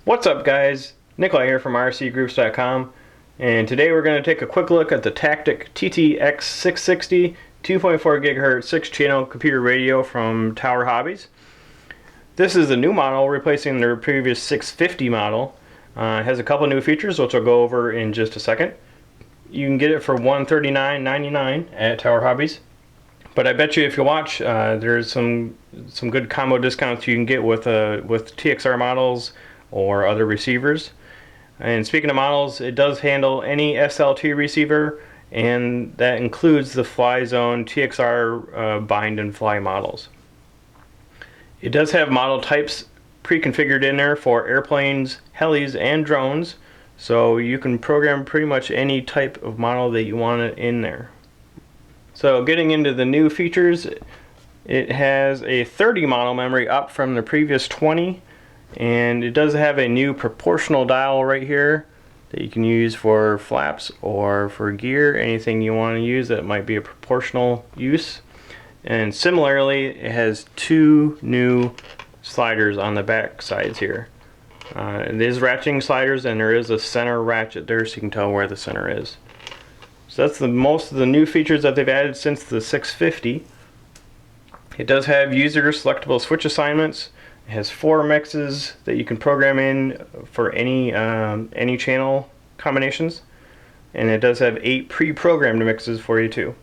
What's up, guys? Nikolai here from RCGroups.com, and today we're going to take a quick look at the Tactic TTX660 2.4 GHz 6-channel computer radio from Tower Hobbies. This is a new model replacing their previous 650 model. It has a couple new features which I'll go over in just a second. You can get it for $139.99 at Tower Hobbies. But I bet you if you watch, there's some good combo discounts you can get with TXR models or other receivers. And speaking of models, it does handle any SLT receiver, and that includes the Fly Zone TXR bind and fly models. It does have model types pre-configured in there for airplanes, helis, and drones, so you can program pretty much any type of model that you want in there. So getting into the new features, it has a 30 model memory up from the previous 20, and it does have a new proportional dial right here that you can use for flaps or for gear, anything you want to use that might be a proportional use. And similarly, it has two new sliders on the back sides here. It is ratcheting sliders, and there is a center ratchet there so you can tell where the center is. So that's most of the new features that they've added since the 650. It does have user selectable switch assignments. It has 4 mixes that you can program in for any channel combinations, and it does have 8 pre-programmed mixes for you too.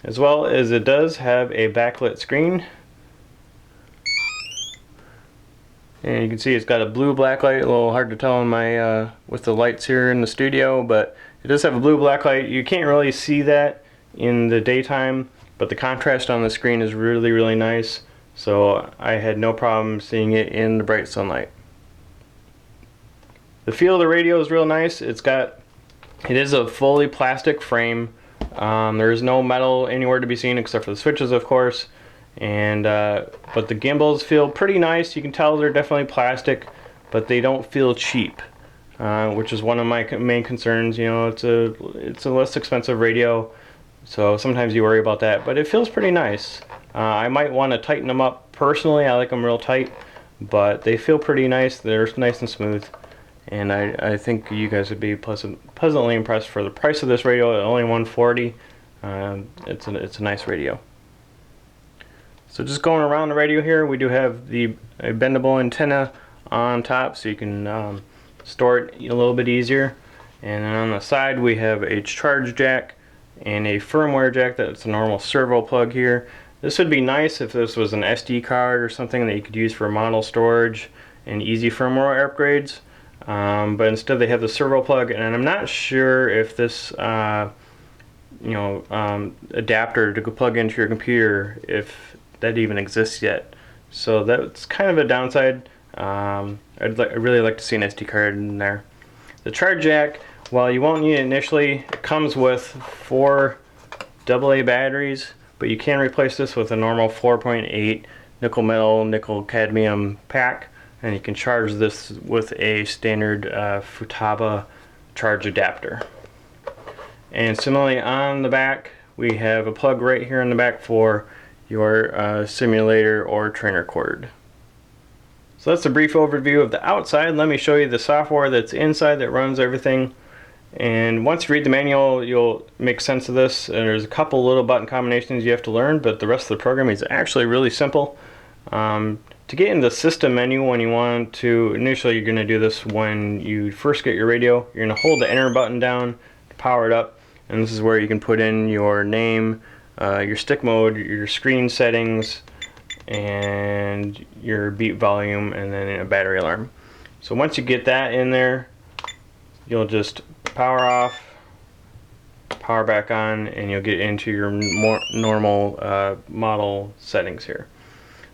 As well as it does have a backlit screen, and you can see it's got a blue-black light. A little hard to tell in my with the lights here in the studio, but it does have a blue-black light. You can't really see that in the daytime, but the contrast on the screen is really nice. So I had no problem seeing it in the bright sunlight. The feel of the radio is real nice. It is a fully plastic frame. There is no metal anywhere to be seen except for the switches, of course. And but the gimbals feel pretty nice. You can tell they're definitely plastic, but they don't feel cheap, which is one of my main concerns. You know, it's a less expensive radio, so sometimes you worry about that. But it feels pretty nice. I might want to tighten them up personally. I like them real tight, but they feel pretty nice. They're nice and smooth, and I think you guys would be pleasantly impressed for the price of this radio at only $140. It's a nice radio. So just going around the radio here, we do have a bendable antenna on top, so you can store it a little bit easier. And then on the side we have a charge jack and a firmware jack. That's a normal servo plug here. This would be nice if this was an SD card or something that you could use for model storage and easy firmware upgrades. But instead they have the servo plug, and I'm not sure if this adapter to plug into your computer, if that even exists yet. So that's kind of a downside. I'd really like to see an SD card in there. The charge jack, while you won't need it initially, it comes with 4 AA batteries, but you can replace this with a normal 4.8 nickel metal nickel cadmium pack, and you can charge this with a standard Futaba charge adapter. And similarly on the back, we have a plug right here in the back for your simulator or trainer cord. So that's a brief overview of the outside. Let me show you the software that's inside that runs everything. And once you read the manual, you'll make sense of this. And there's a couple little button combinations you have to learn, but the rest of the program is actually really simple. To get in the system menu, when you want to, initially you're going to do this when you first get your radio. You're going to hold the enter button down to power it up, and this is where you can put in your name, your stick mode, your screen settings, and your beat volume, and then a battery alarm. So once you get that in there, you'll just power off, power back on, and you'll get into your more normal model settings here.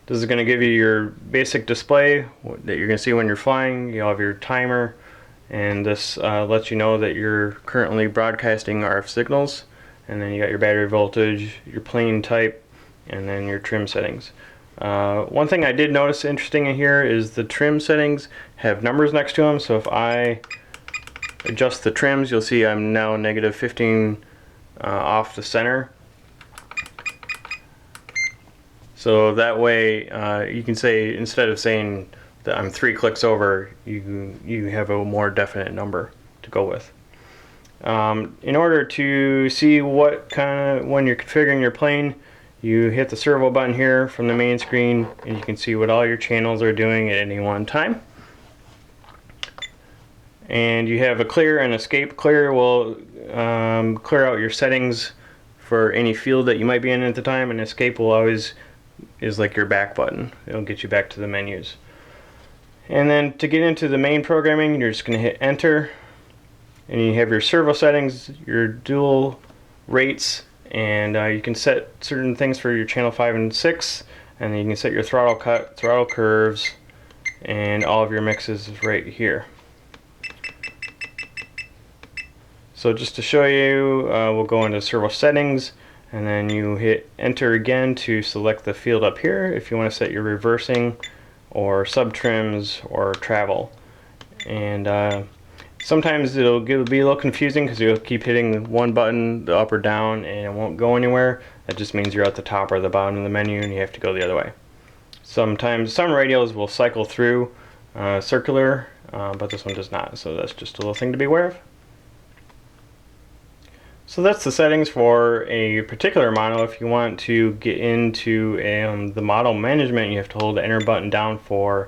This is going to give you your basic display that you're going to see when you're flying. You'll have your timer, and this lets you know that you're currently broadcasting RF signals. And then you got your battery voltage, your plane type, and then your trim settings. One thing I did notice interesting in here is the trim settings have numbers next to them. So if I adjust the trims, you'll see I'm now -15 off the center. So that way you can say, instead of saying that I'm 3 clicks over, you have a more definite number to go with. In order to see what kind of, when you're configuring your plane, you hit the servo button here from the main screen, and you can see what all your channels are doing at any one time. And you have a clear and escape. Clear will clear out your settings for any field that you might be in at the time, and escape will always is like your back button. It'll get you back to the menus. And then to get into the main programming, you're just going to hit enter, and you have your servo settings, your dual rates, and you can set certain things for your channel 5 and 6, and then you can set your throttle cut, throttle curves, and all of your mixes right here. So just to show you, we'll go into servo settings, and then you hit enter again to select the field up here if you want to set your reversing or sub trims or travel. And sometimes it'll be a little confusing because you'll keep hitting one button, the up or down, and it won't go anywhere. That just means you're at the top or the bottom of the menu and you have to go the other way. Sometimes some radios will cycle through circular, but this one does not, so that's just a little thing to be aware of. So that's the settings for a particular model. If you want to get into the model management, you have to hold the enter button down for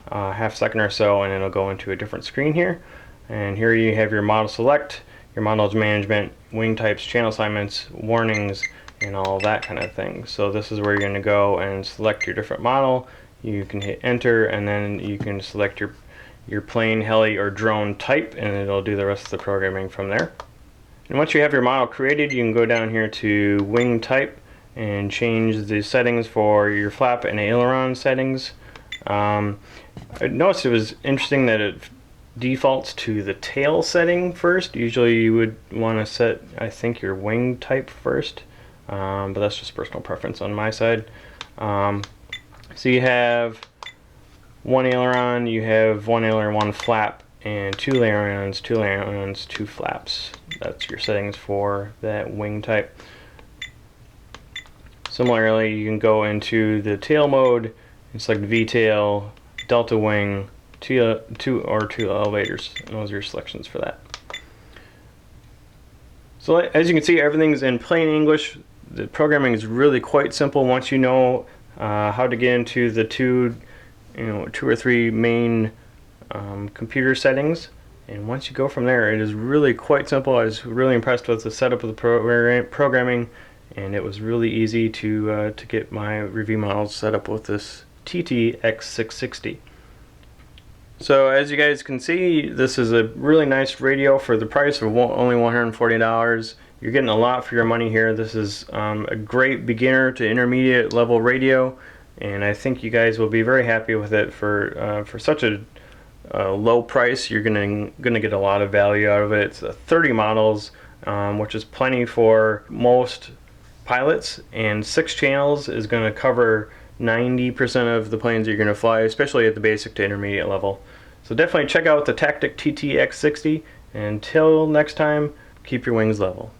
half second or so, and it'll go into a different screen here. And here you have your model select, your models management, wing types, channel assignments, warnings, and all that kind of thing. So this is where you're going to go and select your different model. You can hit enter, and then you can select your plane, heli, or drone type, and it'll do the rest of the programming from there. And once you have your model created, you can go down here to wing type and change the settings for your flap and aileron settings. I noticed it was interesting that it defaults to the tail setting first. Usually you would want to set, I think, your wing type first, but that's just personal preference on my side. So you have one aileron, you have one aileron, one flap, and two ailerons, two flaps. That's your settings for that wing type. Similarly, you can go into the tail mode and select V-tail, delta wing, two elevators, and those are your selections for that. So as you can see, everything's in plain English. The programming is really quite simple once you know how to get into the two or three main computer settings, and once you go from there, it is really quite simple. I was really impressed with the setup of the programming, and it was really easy to get my review models set up with this TTX660. So as you guys can see, this is a really nice radio for the price of only $140. You're getting a lot for your money here. This is a great beginner to intermediate level radio, and I think you guys will be very happy with it for such a low price. You're gonna get a lot of value out of it. It's 30 models, which is plenty for most pilots, and 6 channels is going to cover 90% of the planes you're going to fly, especially at the basic to intermediate level. So definitely check out the Tactic TTX660, and until next time, keep your wings level.